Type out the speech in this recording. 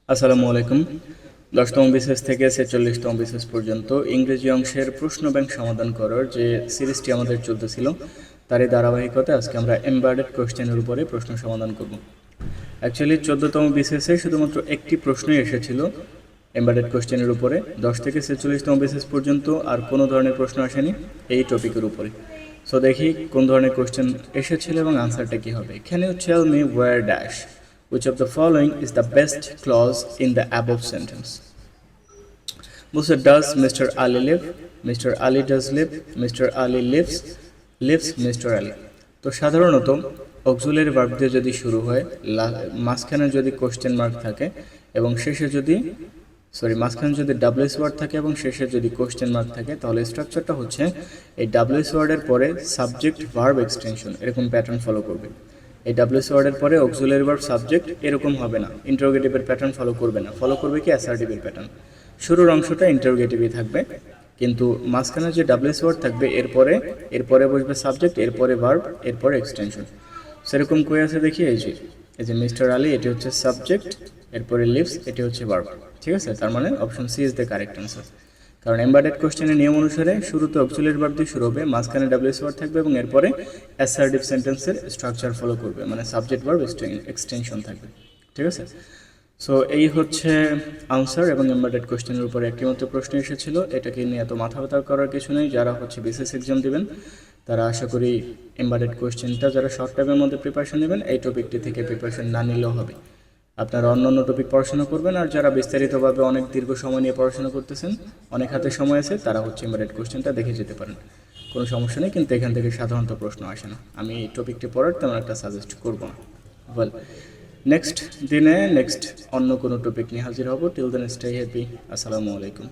আসসালামু আলাইকুম। ১০তম বিসিএস থেকে ৪৬তম বিসিএস পর্যন্ত ইংরেজি অংশের প্রশ্ন ব্যাংক সমাধান করার যে সিরিজটি আমাদের চলতেছিল তারই ধারাবাহিকতায় আজকে আমরা এমবেডেড কোশ্চেনের উপরে প্রশ্ন সমাধান করব। অ্যাকচুয়ালি ১৪তম বিসিএসে শুধুমাত্র একটি প্রশ্নই এসেছিল এমবেডেড কোশ্চেনের উপরে। ১০ থেকে ৪৬তম বিসিএস পর্যন্ত আর কোনো ধরনের প্রশ্ন আসেনি এই টপিকের উপরে। সো দেখি কোন ধরনের কোশ্চেন এসেছিল এবং আনসারটা কী হবে। Can you tell me where dash which of the following is the best clause in the above sentence? বলছে does Mr. Ali live, Mr. Ali does live, Mr. Ali lives Mr. Ali। তো সাধারণত auxiliary verb দিয়ে যদি শুরু হয়, মাঝখানে যদি question mark থাকে এবং শেষে যদি মাঝখানে যদি ডাব্লিউএস ওয়ার্ড থাকে এবং শেষে যদি কোশ্চেন মার্ক থাকে, তাহলে স্ট্রাকচারটা হচ্ছে এই ডাব্লিউএস ওয়ার্ডের পরে সাবজেক্ট ভার্ব এক্সটেনশন এরকম প্যাটার্ন ফলো করবে। এই ডাব্লিউএস ওয়ার্ডের পরে অক্সিলারি ভার্ব সাবজেক্ট এরকম হবে না, ইন্টারোগেটিভের প্যাটার্ন ফলো করবে না, ফলো করবে কি অ্যাসার্টিভের প্যাটার্ন। শুরুর অংশটা ইন্টারোগেটিভই থাকবে, কিন্তু মাঝখানে যে ডাব্লিউএস ওয়ার্ড থাকবে এরপরে বসবে সাবজেক্ট, এরপরে ভার্ব, এরপরে এক্সটেনশন। সেরকম কই আছে দেখি, এই যে মিস্টার আলী এটি হচ্ছে সাবজেক্ট, এরপরে লিভস এটি হচ্ছে ভার্ব। ঠিক আছে, তার মানে option C is the correct answer. কারণ এমবেডেড কোশ্চেনের নিয়ম অনুসারে শুরুতে অক্সিলারি ভার্ব দিয়ে শুরু হবে, মাঝখানে ডাব্লিউএস ওয়ার্ড থাকবে এবং এরপরে অ্যাসার্টিভ সেন্টেন্সের স্ট্রাকচার ফলো করবে, মানে সাবজেক্ট ভার্ব এক্সটেনশন থাকবে। ঠিক আছে, সো এই হচ্ছে আনসার। এবং এমবেডেড কোশ্চেনের উপরে একটি মাত্র প্রশ্ন এসেছিল, এটাকে নিয়ে এত মাথা ব্যথা করার কিছু নেই। যারা বিসিএস এক্সাম দেবেন তারা আশা করি এমবেডেড কোশ্চেনটা যারা শর্ট টাইমের মধ্যে প্রিপারেশন নেবেন এই টপিকটি থেকে প্রিপারেশন না নিলেও হবে। আপনারা অন্য টপিক পড়াশোনা করবেন, আর যারা বিস্তারিতভাবে অনেক দীর্ঘ সময় নিয়ে পড়াশোনা করতেছেন, অনেক হাতে সময় আছে, তারা এমবেডেড কোশ্চেনটা দেখে যেতে পারেন, কোনো সমস্যা নেই। কিন্তু এখান থেকে সাধারণত প্রশ্ন আসে না, আমি এই টপিকটি পড়ার তেমন একটা সাজেস্ট করবো না। ওয়েল, নেক্সট দিনে অন্য কোনো টপিক নিয়ে হাজির হব। Till then stay happy. আসসালামু আলাইকুম।